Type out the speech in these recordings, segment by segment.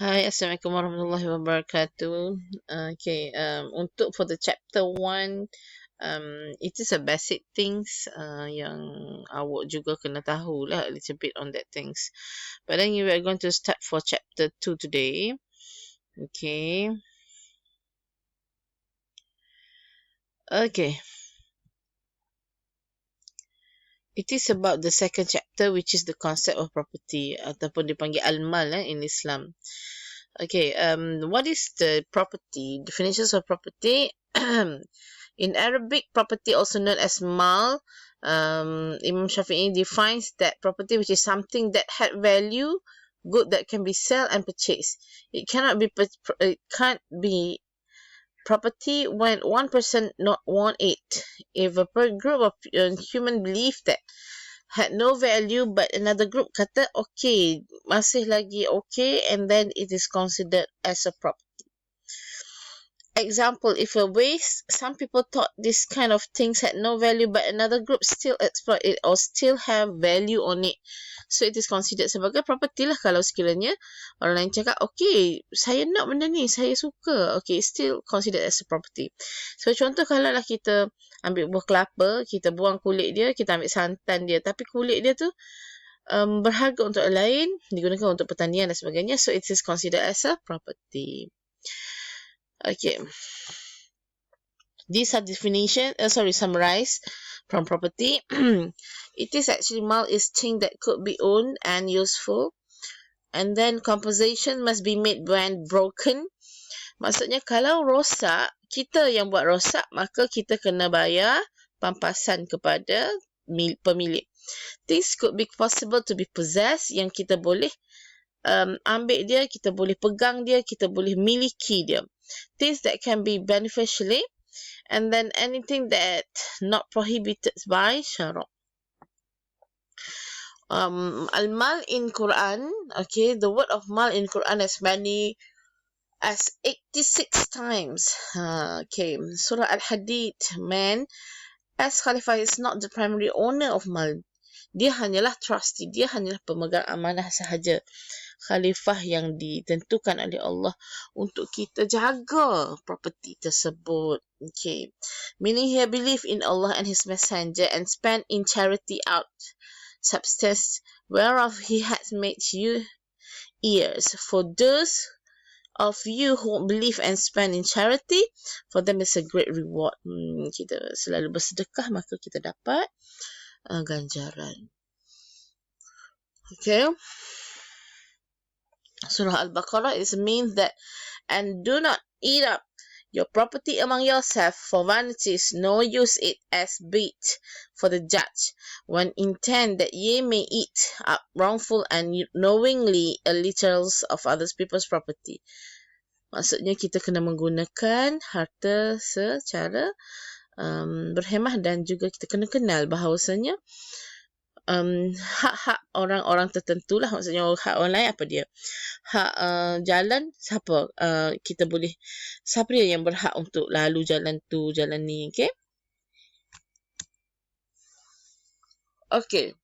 Hai, Assalamualaikum warahmatullahi wabarakatuh. Untuk for the chapter 1, it is a basic things yang awak juga kena tahu lah a little bit on that things. But then we are going to start for chapter 2 today. Okay. It is about the second chapter, which is the concept of property ataupun dipanggil Al-Maal in Islam. Okay, what is the property? Definitions of property. In Arabic, property also known as mal, Imam Shafi'i defines that property which is something that had value, good that can be sold and purchased. It can't be property when one person not want it. If a group of human believe that had no value but another group kata okay, masih lagi okay, and then it is considered as a property. Example, if a waste, some people thought this kind of things had no value but another group still exploit it or still have value on it. So it is considered sebagai property lah kalau sekiranya orang lain cakap, okay, saya nak benda ni, saya suka. Okay, still considered as a property. So contoh kalau lah kita ambil buah kelapa, kita buang kulit dia, kita ambil santan dia, tapi kulit dia tu berharga untuk orang lain, digunakan untuk pertanian dan sebagainya. So it is considered as a property. Okay, these are summarized from property. It is actually mal is thing that could be owned and useful, and then compensation must be made when broken. Maksudnya kalau rosak, kita yang buat rosak, maka kita kena bayar pampasan kepada pemilik. This could be possible to be possessed, yang kita boleh ambil dia, kita boleh pegang dia, kita boleh miliki dia. Things that can be beneficially, and then anything that not prohibited by Sharia. Al-Maal in Quran, okay, the word of Mal in Quran as many as 86 times. Okay, Surah Al-Hadid, man, as Khalifah is not the primary owner of Mal. Dia hanyalah trustee, dia hanyalah pemegang amanah sahaja. Khalifah yang ditentukan oleh Allah untuk kita jaga property tersebut. Okay. Meaning he believe in Allah and his messenger and spend in charity out substance whereof he has made you heirs. For those of you who believe and spend in charity, for them is a great reward. Kita selalu bersedekah, maka kita dapat ganjaran. Okay. Surah Al-Baqarah is means that, and do not eat up your property among yourself for vanities, nor use it as bait for the judge, when intend that ye may eat up wrongful and knowingly a little of others people's property. Maksudnya kita kena menggunakan harta secara berhemah, dan juga kita kena kenal bahawasanya hak-hak orang-orang tertentu lah. Maksudnya hak orang lain apa dia? Hak jalan siapa? Kita boleh, siapa dia yang berhak untuk lalu jalan tu, jalan ni, okay? Okay.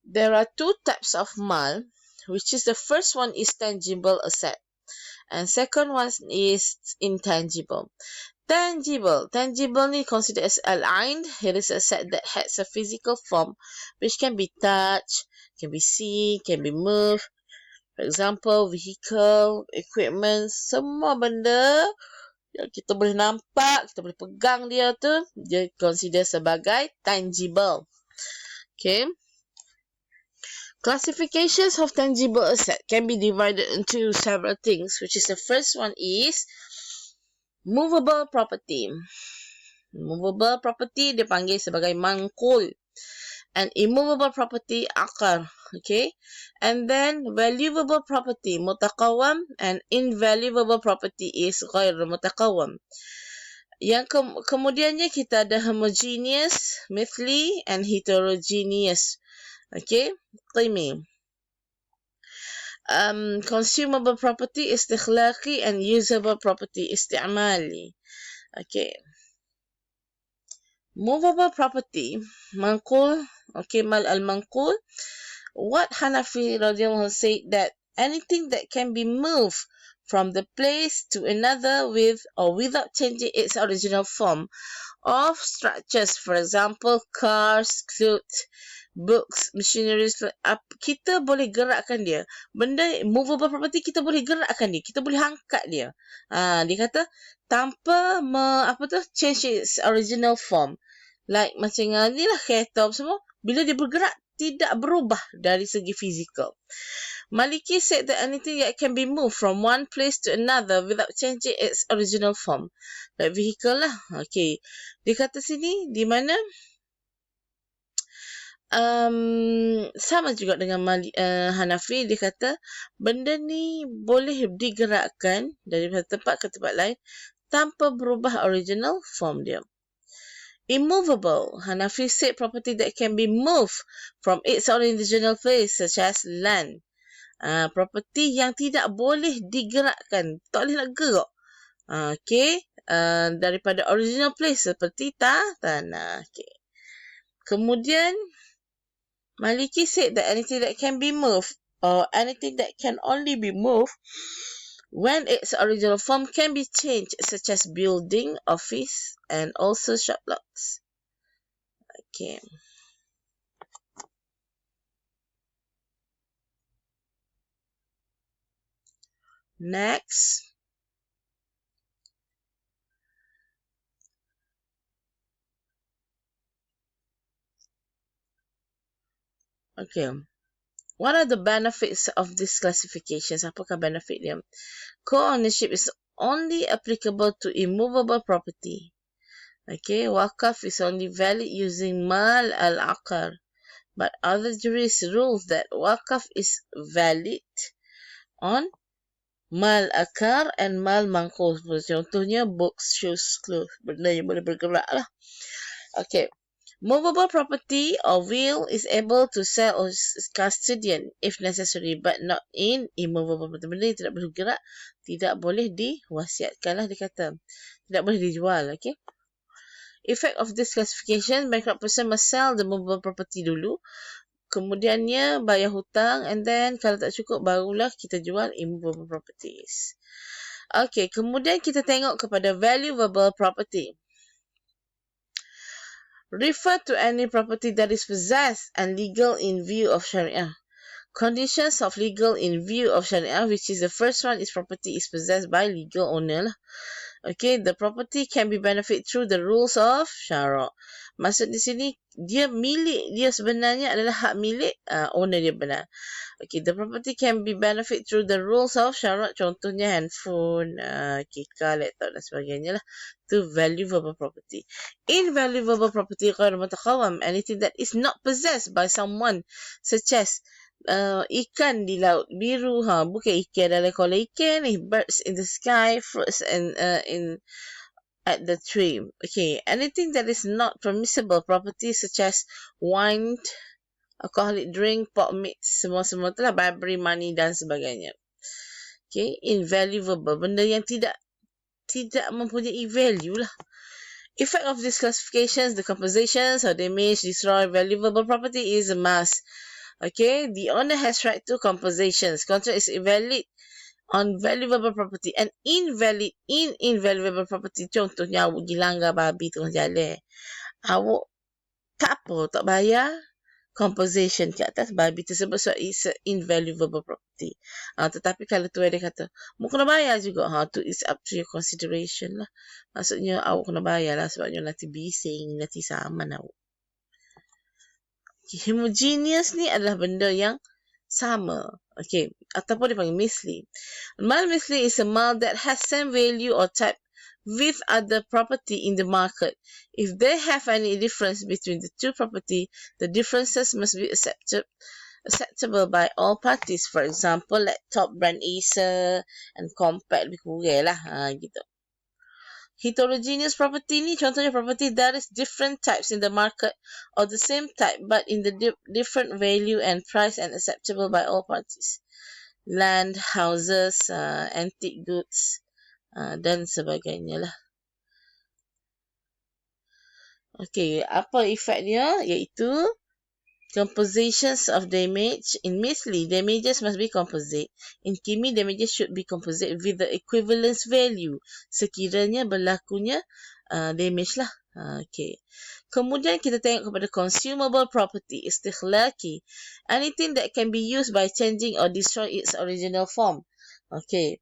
There are two types of mal, which is the first one is tangible asset, and second one is intangible. Tangible ni considered as al-ain. It is a set that has a physical form which can be touched, can be seen, can be moved. For example, vehicle, equipment, semua benda yang kita boleh nampak, kita boleh pegang dia tu, dia consider sebagai tangible. Okay. Classifications of tangible asset can be divided into several things, which is the first one is movable property. Movable property dipanggil sebagai manqul, and immovable property akar. Okay, and then valuable property mutaqawam, and invaluable property is ghair mutaqawam. Yang kemudiannya kita ada homogeneous, MITHLY, and heterogeneous. Okay, qimi. Consumable property istikhlaqi, and usable property isti'mali. Okay. Movable property, manqul, okay, mal al-manqul, what Hanafi radhiyallahu said that anything that can be moved from the place to another with or without changing its original form of structures, for example, cars, clothes, books, machineries, kita boleh gerakkan dia. Benda movable property kita boleh gerakkan dia, kita boleh angkat dia. Dia kata tanpa change its original form. Like macam ni lah kereta semua, bila dia bergerak tidak berubah dari segi fizikal. Maliki said that anything that can be moved from one place to another without changing its original form. Like vehicle lah. Okay. Dia kata sini, di mana sama juga dengan Hanafi, dia kata benda ni boleh digerakkan dari tempat ke tempat lain tanpa berubah original form dia. Immovable. Hanafi said property that can be moved from its original place, such as land. Property yang tidak boleh digerakkan, tak boleh nak gerak. Daripada original place seperti tanah. Okay. Kemudian Maliki said that anything that can be moved or anything that can only be moved when its original form can be changed, such as building, office, and also shop lots. Okay. Next. Okay. What are the benefits of these classifications? Apakah benefit dia? Co-ownership is only applicable to immovable property. Okay, wakaf is only valid using mal al-aqar. But other jurists rules that wakaf is valid on mal akar and mal mangkul. Contohnya books, shoes, clothes. Benda yang boleh bergerak lah. Okay. Movable property or will is able to sell or custodian if necessary, but not in immovable property. Benda yang tidak boleh bergerak, tidak boleh diwasiatkan lah, dia kata. Tidak boleh dijual, okay? Effect of this classification, bankrupt person must sell the movable property dulu, kemudiannya bayar hutang, and then kalau tak cukup, barulah kita jual immovable properties. Okay, kemudian kita tengok kepada valuable property. Refer to any property that is possessed and legal in view of Sharia. Conditions of legal in view of Sharia, which is the first one, is property is possessed by legal owner. Okay, the property can be benefit through the rules of Sharia. Maksud di sini, dia milik dia sebenarnya adalah hak milik owner dia benar. Okay, the property can be benefit through the rules of Sharia. Contohnya handphone, car, laptop dan sebagainya lah. To valuable property. Invaluable property, غير متقوم, anything that is not possessed by someone, such as ikan di laut biru, bukan ikan dalam kolam ikan ni, birds in the sky, fruits and at the tree. Okay, anything that is not permissible property, such as wine, alcoholic drink, pork meat, semua-semua tu lah, bribery, money dan sebagainya. Okay, invaluable, benda yang tidak mempunyai value lah. Effect of these classifications, the compositions or damage, destroy valuable property is a must. Okay, the owner has right to compositions. Contract is invalid on valuable property and invalid in invaluable property. Contohnya awak pergi langgar babi tengah jalan, awak tak bayar compensation ke atas babi tersebut, so it's invaluable property. Tetapi kalau tu dia kata mu kena bayar juga, tu is up to your consideration lah. Maksudnya awak kena bayar lah, sebabnya nanti bising, nanti saman awak. Homogeneous ni adalah benda yang sama. Okay, ataupun dia panggil MITHLY. Mal MITHLY is a mal that has same value or type with other property in the market. If they have any difference between the two property, the differences must be acceptable by all parties. For example, laptop brand Acer and compact lebih kurang lah, gitu. Heterogeneous property ni contohnya property that is different types in the market or the same type but in the different value and price and acceptable by all parties. Land, houses, antique goods, dan sebagainya lah. Okay, apa efek dia? Iaitu Compositions of damage. In MITHLY, damages must be composite. In KIMI, damages should be composite with the equivalence value. Sekiranya berlakunya damage lah. Okay. Kemudian kita tengok kepada consumable property, istikhlaki. Anything that can be used by changing or destroy its original form. Okay.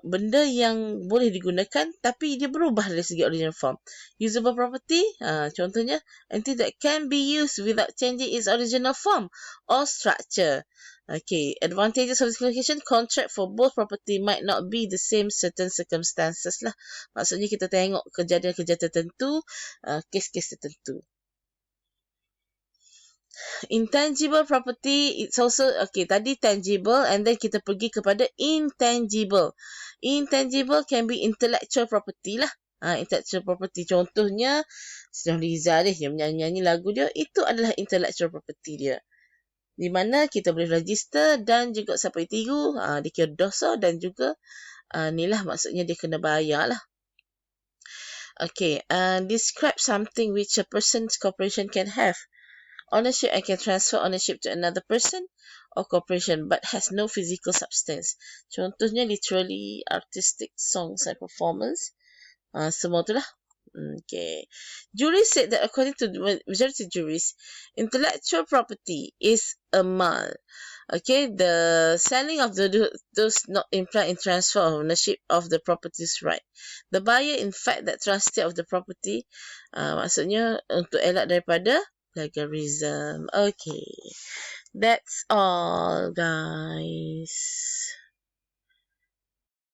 Benda yang boleh digunakan tapi dia berubah dari segi original form. Usable property, contohnya anything that can be used without changing its original form or structure. Okay, advantages of this classification, contract for both property might not be the same certain circumstances lah. Maksudnya kita tengok kejadian-kejadian tertentu, kes-kes tertentu. Intangible property, it's also, okay, tadi tangible and then kita pergi kepada intangible. Intangible can be intellectual property lah. Intellectual property, contohnya Siti Nurhaliza dia menyanyi lagu dia, itu adalah intellectual property dia. Di mana kita boleh register dan juga siapa yang tiru, dia kira dosa dan juga ni lah maksudnya dia kena bayar lah. Okay, describe something which a person's corporation can have. Ownership, I can transfer ownership to another person or corporation but has no physical substance. Contohnya literally artistic songs and performance. Semua tu lah. Okay. Jurist said that according to the majority jurists, intellectual property is a mal. Okay, the selling of those not imply in transfer of ownership of the property's right. The buyer in fact that trustee of the property, maksudnya untuk elak daripada plagiarism. Okay, that's all guys.